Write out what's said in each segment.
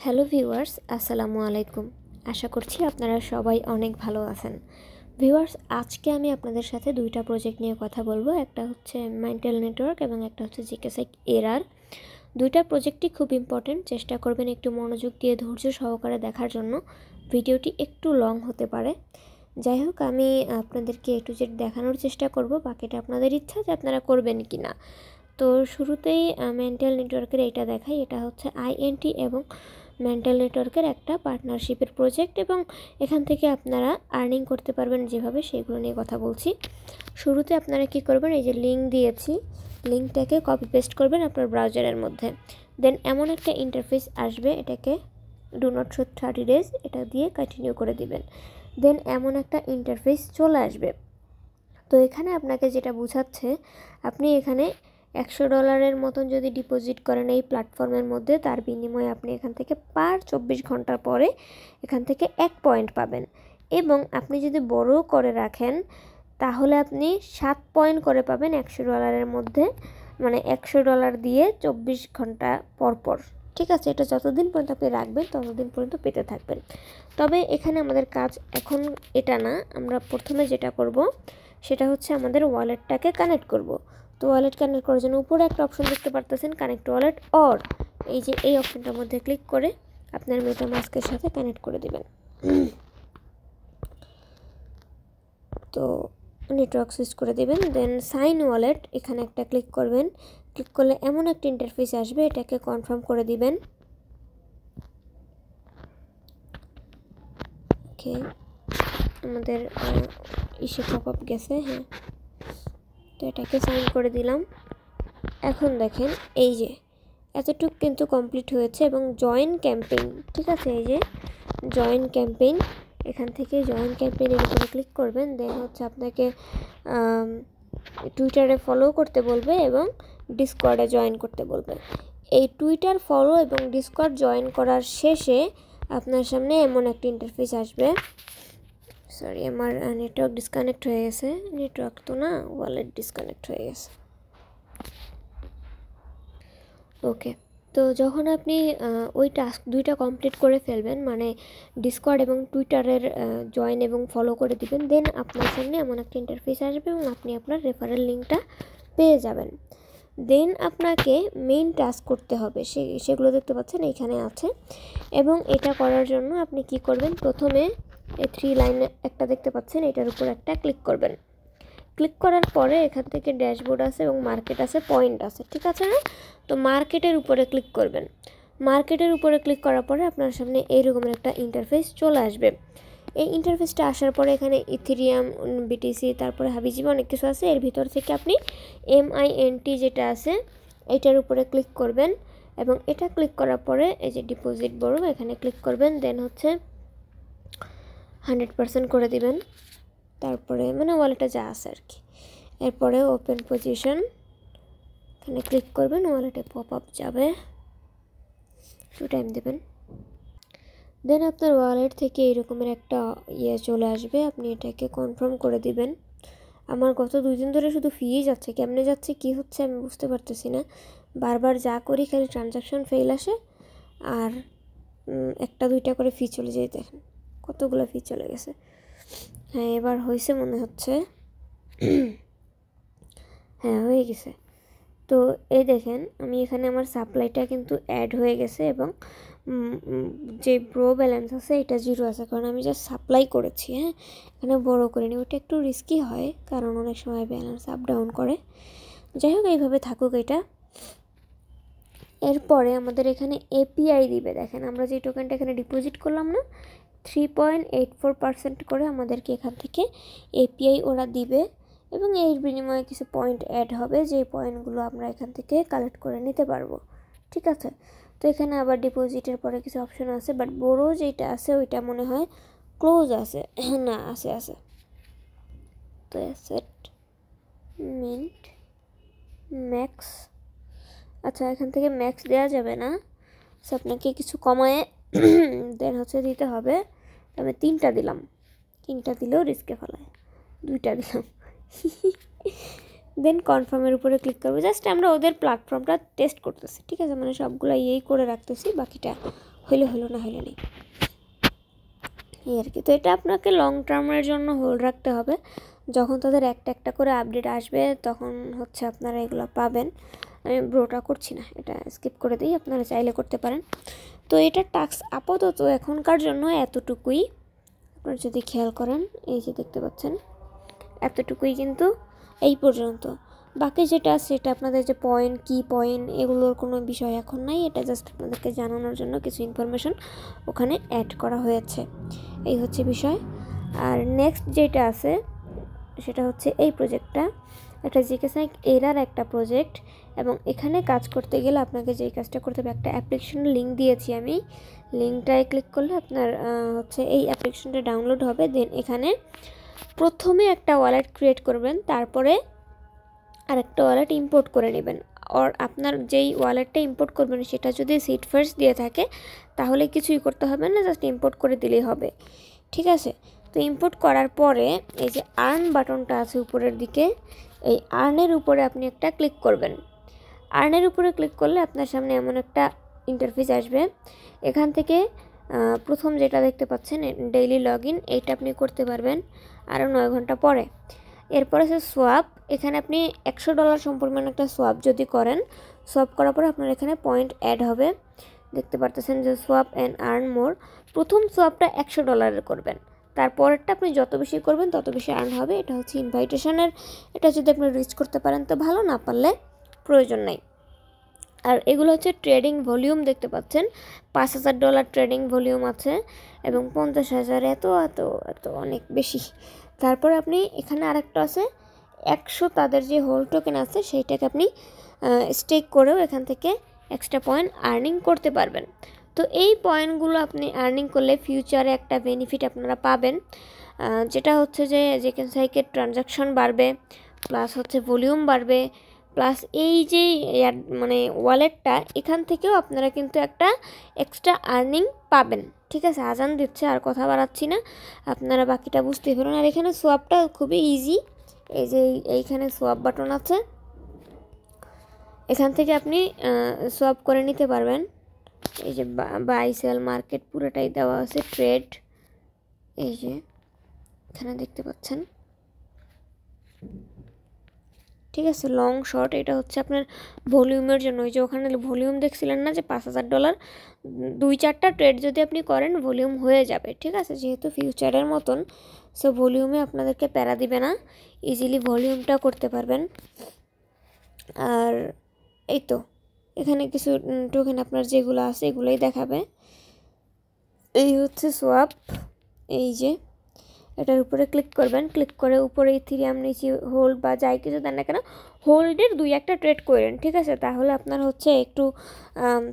Hello viewers, আসসালামু আলাইকুম। আশা করছি আপনারা সবাই অনেক ভালো আছেন। ভিউয়ার্স, আজকে আমি আপনাদের সাথে দুইটা প্রজেক্ট নিয়ে কথা বলবো। একটা হচ্ছে মেন্টাল নেটওয়ার্ক এবং একটা হচ্ছে জিকেসেক এরার। দুইটা প্রজেক্টই খুব ইম্পর্টেন্ট। চেষ্টা করবেন একটু মনোযোগ দিয়ে ধৈর্য সহকারে দেখার জন্য। ভিডিওটি একটু লং হতে পারে। যাই হোক, আমি আপনাদেরকে একটু যেটা দেখানোর চেষ্টা করব, বাকিটা আপনাদের ইচ্ছা যে আপনারা করবেন কি না। তো শুরুতেই মেন্টাল নেটওয়ার্কের এটা দেখাই। এটা হচ্ছে আইএনটি এবং মেন্টাল নেটওয়ার্কের একটা পার্টনারশিপের প্রজেক্ট এবং এখান থেকে আপনারা আর্নিং করতে পারবেন যেভাবে, সেগুলো নিয়ে কথা বলছি। শুরুতে আপনারা কি করবেন, এই যে লিঙ্ক দিয়েছি, লিঙ্কটাকে কপি পেস্ট করবেন আপনার ব্রাউজারের মধ্যে। দেন এমন একটা ইন্টারফেস আসবে, এটাকে ডু নট শো 30 days এটা দিয়ে কন্টিনিউ করে দিবেন। দেন এমন একটা ইন্টারফেস চলে আসবে। তো এখানে আপনাকে যেটা বোঝাচ্ছে, আপনি এখানে $100 মতন যদি ডিপোজিট করেন এই প্ল্যাটফর্মের মধ্যে, তার বিনিময়ে আপনি এখান থেকে পার 24 ঘন্টা পরে এখান থেকে 1 পয়েন্ট পাবেন। এবং আপনি যদি বড় করে রাখেন তাহলে আপনি 7 পয়েন্ট করে পাবেন $100 মধ্যে, মানে $100 দিয়ে 24 ঘন্টা পর পর। ঠিক আছে, এটা যতদিন পর্যন্ত আপনি রাখবেন ততদিন পর্যন্ত পেতে থাকবেন। তবে এখানে আমাদের কাজ এখন এটা না, আমরা প্রথমে যেটা করব সেটা হচ্ছে আমাদের ওয়ালেটটাকে কানেক্ট করব। তো ওয়ালেট কানেক্ট করার জন্য উপরে একটা অপশন দেখতে পারতেছেন, কানেক্ট ওয়ালেট, অর এই যে এই অপশনটার মধ্যে ক্লিক করে আপনার মেটামাস্কের সাথে কানেক্ট করে দিবেন। তো নেটওয়ার্ক সুইচ করে দিবেন। দেন সাইন ওয়ালেট, এখানে একটা ক্লিক করবেন। ক্লিক করলে এমন একটা ইন্টারফেস আসবে, এটাকে কনফার্ম করে দিবেন। ওকে, আমাদের ইসে পপ আপ গেছে, হ্যাঁ, তো এটাকে সাইন করে দিলাম। এখন দেখেন এই যে এতটুকু কিন্তু কমপ্লিট হয়েছে এবং জয়েন ক্যাম্পেইন, ঠিক আছে, এই যে জয়েন ক্যাম্পেইন, এখান থেকে জয়েন ক্যাম্পেইনের উপরে ক্লিক করবেন। দেন হচ্ছে আপনাকে টুইটারে ফলো করতে বলবে এবং ডিসকর্ডে জয়েন করতে বলবে। এই টুইটার ফলো এবং ডিসকর্ড জয়েন করার শেষে আপনার সামনে এমন একটা ইন্টারফেস আসবে। সরি, আমার নেটওয়ার্ক ডিসকানেক্ট হয়ে গেছে। নেটওয়ার্ক তো না, ওয়ালেট ডিসকানেক্ট হয়ে গেছে। ওকে, তো যখন আপনি ওই টাস্ক দুইটা কমপ্লিট করে ফেলবেন, মানে ডিসকর্ড এবং টুইটারের জয়েন এবং ফলো করে দিবেন, দেন আপনার সামনে এমন একটা ইন্টারফেস আসবে এবং আপনি আপনার রেফারেল লিঙ্কটা পেয়ে যাবেন। দেন আপনাকে মেইন টাস্ক করতে হবে, সেগুলো দেখতে পাচ্ছেন এইখানে আছে। এবং এটা করার জন্য আপনি কি করবেন, প্রথমে এই 3 লাইন একটা দেখতে পাচ্ছেন, এটার উপর একটা ক্লিক করবেন। ক্লিক করার পরে এখান থেকে ড্যাশবোর্ড আছে এবং মার্কেট আছে, পয়েন্ট আছে, ঠিক আছে না? তো মার্কেটের উপরে ক্লিক করবেন। মার্কেটের উপরে ক্লিক করার পরে আপনার সামনে এইরকমের একটা ইন্টারফেস চলে আসবে। এই ইন্টারফেসটা আসার পরে এখানে ইথেরিয়াম, বিটিসি, তারপরে হাবিজিবি অনেক কিছু আছে। এর ভিতর থেকে আপনি MINT যেটা আছে এটার উপরে ক্লিক করবেন এবং এটা ক্লিক করার পরে এই যে ডিপোজিট বড়, এখানে ক্লিক করবেন। দেন হচ্ছে 100% করে দিবেন, তারপরে মানে ওয়ালেটে যা আছে আর কি। এরপরে ওপেন পজিশন, এখানে ক্লিক করবেন, ওয়ালেটে পপ আপ যাবে, একটু টাইম দেবেন। দেন আপনার ওয়ালেট থেকে এরকমের একটা চলে আসবে, আপনি এটাকে কনফার্ম করে দিবেন। আমার গত 2 দিন ধরে শুধু ফি যাচ্ছে, কেমনে যাচ্ছে কি হচ্ছে আমি বুঝতে পারতেছি না। বারবার যা করি খালি ট্রানজাকশন ফেল আসে আর 1-2টা করে ফি চলে যায়। দেখেন কতগুলো ফি চলে গেছে। হ্যাঁ, এবার হয়েছে মনে হচ্ছে। হ্যাঁ, হয়ে গেছে। তো এই দেখেন, আমি এখানে আমার সাপ্লাইটা কিন্তু অ্যাড হয়ে গেছে এবং যে প্রো ব্যালেন্স আছে এটা 0 আছে, কারণ আমি জাস্ট সাপ্লাই করেছি। হ্যাঁ, এখানে বড় করে নি, ওটা একটু রিস্কি হয় কারণ অনেক সময় ব্যালেন্স আপ ডাউন করে। যাই হোক, এইভাবে থাকুক এটা। এরপরে আমাদের এখানে API দিবে। দেখেন আমরা যে টোকেনটা এখানে ডিপোজিট করলাম না, 3.84% করে আমাদেরকে এখান থেকে API ওরা দিবে এবং এর বিনিময়ে কিছু পয়েন্ট অ্যাড হবে, যে পয়েন্টগুলো আমরা এখান থেকে কালেক্ট করে নিতে পারবো। ঠিক আছে, তো এখানে আবার ডিপোজিটের পরে কিছু অপশন আছে, বাট বড় যেটা আছে ওইটা মনে হয় ক্লোজ আছে, না আছে। তো অ্যাসেট মিন্ট ম্যাক্স, আচ্ছা এখান থেকে ম্যাক্স দেওয়া যাবে না, সো আপনাকে কিছু কমায় দেন হচ্ছে দিতে হবে। তবে 3টা দিলাম, 3টা দিলেও রিস্কে ফেলায়, 2টা দিলাম। দেন কনফার্মের উপরে ক্লিক করবো। জাস্ট আমরা ওদের প্ল্যাটফর্মটা টেস্ট করতেছি, ঠিক আছে, মানে সবগুলো করে রাখতেছি, বাকিটা হইলে হলো, না হইলে নেই, এই আর কি। তো এটা আপনাকে লং টার্মের জন্য হোল্ড রাখতে হবে। যখন তাদের একটা একটা করে আপডেট আসবে তখন হচ্ছে আপনারা এগুলো পাবেন। আমি ব্রোটা করছি না, এটা স্কিপ করে দিই, আপনারা চাইলে করতে পারেন। তো এটা টাস্ক আপাতত এখনকার জন্য এতটুকুই। আপনারা যদি খেয়াল করেন, এই যে দেখতে পাচ্ছেন এতটুকুই, কিন্তু এই পর্যন্ত। বাকি যেটা সেটা আপনাদের যে পয়েন্ট, কি পয়েন্ট, এগুলোর কোনো বিষয় এখন নাই। এটা জাস্ট আপনাদেরকে জানানোর জন্য কিছু ইনফরমেশন ওখানে অ্যাড করা হয়েছে, এই হচ্ছে বিষয়। আর নেক্সট যেটা আছে সেটা হচ্ছে এই প্রজেক্টটা, একটা জিকেসাইক এরার একটা প্রজেক্ট। এবং এখানে কাজ করতে গেলে আপনাকে যেই কাজটা করতে হবে, একটা অ্যাপ্লিকেশন লিঙ্ক দিয়েছি আমি, লিঙ্কটায় ক্লিক করলে আপনার হচ্ছে এই অ্যাপ্লিকেশনটা ডাউনলোড হবে। দেন এখানে প্রথমে একটা ওয়ালেট ক্রিয়েট করবেন, তারপরে আরেকটা ওয়ালেট ইম্পোর্ট করে নেবেন। আর আপনার যেই ওয়ালেটটা ইম্পোর্ট করবেন সেটা যদি সিট ফার্স্ট দিয়ে থাকে তাহলে কিছুই করতে হবে না, জাস্ট ইম্পোর্ট করে দিলেই হবে, ঠিক আছে। তো ইম্পোর্ট করার পরে এই যে আর্ন বাটনটা আছে উপরের দিকে, এই আর্নের উপরে আপনি একটা ক্লিক করবেন। আর্নের উপরে ক্লিক করলে আপনার সামনে এমন একটা ইন্টারফেস আসবে। এখান থেকে প্রথম যেটা দেখতে পাচ্ছেন ডেইলি লগ ইন, এইটা আপনি করতে পারবেন আরও 9 ঘন্টা পরে। এরপর আছে সোয়াপ, এখানে আপনি $100 সমপরিমাণ একটা সোয়াপ যদি করেন, সোয়াপ করার পরে আপনার এখানে পয়েন্ট অ্যাড হবে। দেখতে পারতেছেন যে সোয়াপ অ্যান্ড আর্ন মোর। প্রথম সোয়াপটা $100 করবেন, তারপরেরটা আপনি যত বেশি করবেন তত বেশি আর্ন হবে। এটা হচ্ছে ইনভাইটেশনের, এটা যদি আপনি রিচ করতে পারেন তো ভালো, না পারলে প্রয়োজন নাই। আর এগুলো হচ্ছে ট্রেডিং ভলিউম, দেখতে পাচ্ছেন $5000 ট্রেডিং ভলিউম আছে এবং 50,000, এত এত এত অনেক বেশি। তারপর আপনি এখানে আরেকটা আছে 100, তাদের যে হোল টোকেন আছে সেইটাকে আপনি স্টেক করেও এখান থেকে এক্সট্রা পয়েন্ট আর্নিং করতে পারবেন। তো এই পয়েন্টগুলো আপনি আর্নিং করলে ফিউচারে একটা বেনিফিট আপনারা পাবেন, যেটা হচ্ছে যে জিকেসাইকের ট্রানজাকশন বাড়বে, প্লাস হচ্ছে ভলিউম বাড়বে, প্লাস এই যে মানে ওয়ালেটটা, এখান থেকেও আপনারা কিন্তু একটা এক্সট্রা আর্নিং পাবেন, ঠিক আছে। আজান দিচ্ছে, আর কথা বাড়াচ্ছি না, আপনারা বাকিটা বুঝতেই পারেন। আর এখানে সোয়াপটা খুবই ইজি, এই যে এইখানে সোয়াপ বাটন আছে, এখান থেকে আপনি সোয়াপ করে নিতে পারবেন। এই যে বাই সেল মার্কেট পুরোটাই দেওয়া আছে, ট্রেড, এই যে এখানে দেখতে পাচ্ছেন, ঠিক আছে। লং শর্ট, এটা হচ্ছে আপনার ভলিউমের জন্য। ওই যে ওখানে ভলিউম দেখছিলেন না যে $5000, 2-4টা ট্রেড যদি আপনি করেন ভলিউম হয়ে যাবে, ঠিক আছে। যেহেতু ফিউচারের মতন, সো ভলিউমে আপনাদেরকে প্যারা দিবে না, ইজিলি ভলিউমটা করতে পারবেন। আর এই তো এখানে কিছু টোকেন আপনার যেগুলো আছে এগুলোই দেখাবে। এই হচ্ছে সোয়াপ, এই যে এটার উপরে ক্লিক করবেন, ক্লিক করে উপরে ইথিরিয়াম নিচে হোল্ড বা যাই কিছু দেন না কেন, হোল্ডের 2-1টা ট্রেড করেন, ঠিক আছে। তাহলে আপনার হচ্ছে একটু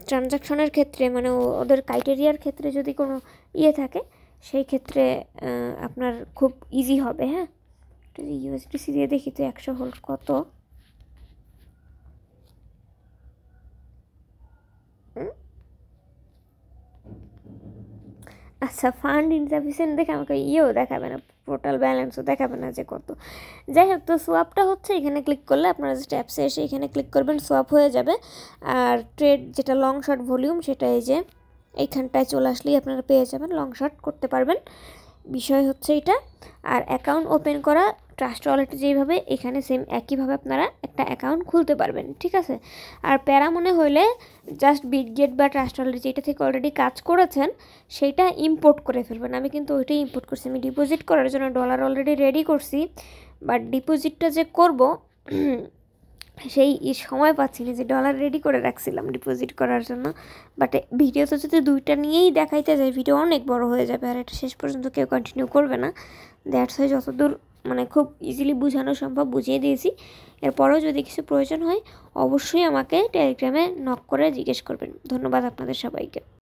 ট্রানজাকশনের ক্ষেত্রে, মানে ওদের ক্রাইটেরিয়ার ক্ষেত্রে যদি কোনো ইয়ে থাকে সেই ক্ষেত্রে আপনার খুব ইজি হবে। হ্যাঁ, ইউএসডিসি দিয়ে দেখি তো 100 হোল্ড কত। আচ্ছা, ফান্ড ইনসাফিসিয়েন্ট দেখে আমাকে ইয়েও দেখাবে না, টোটাল ব্যালেন্সও দেখাবে না যে কত। যাই হোক, তো সোয়াপটা হচ্ছে এখানে ক্লিক করলে আপনারা জাস্ট অ্যাপসে এসে এখানে ক্লিক করবেন, সোয়াপ হয়ে যাবে। আর ট্রেড যেটা লং শর্ট ভলিউম, সেটা এই যে এইখানটায় চলে আসলেই আপনারা পেয়ে যাবেন, লং শর্ট করতে পারবেন, বিষয় হচ্ছে এটা। আর অ্যাকাউন্ট ওপেন করা ট্রাস্ট ওয়ালেটে যেইভাবে, এখানে সেম একইভাবে আপনারা একটা অ্যাকাউন্ট খুলতে পারবেন, ঠিক আছে। আর প্যারা মনে হলে জাস্ট বিটগেট বা ট্রাস্ট ওয়ালেট যেটা থেকে অলরেডি কাজ করেছেন সেইটা ইম্পোর্ট করে ফেলবেন। আমি কিন্তু ওইটাই ইম্পোর্ট করছি, আমি ডিপোজিট করার জন্য ডলার অলরেডি রেডি করছি, বাট ডিপোজিটটা যে করব সেই সময় পাচ্ছি না, যে ডলার রেডি করে রাখছিলাম ডিপোজিট করার জন্য। বাট ভিডিওতে যদি 2টা নিয়েই দেখাইতে যায় ভিডিও অনেক বড় হয়ে যাবে, আর এটা শেষ পর্যন্ত কেউ কন্টিনিউ করবে না। দ্যাটস ওয়াই যতদূর মানে খুব ইজিলি বোঝানো সম্ভব বুঝিয়ে দিয়েছি। এরপরেও যদি কিছু প্রয়োজন হয় অবশ্যই আমাকে টেলিগ্রামে নক করে জিজ্ঞেস করবেন। ধন্যবাদ আপনাদের সবাইকে।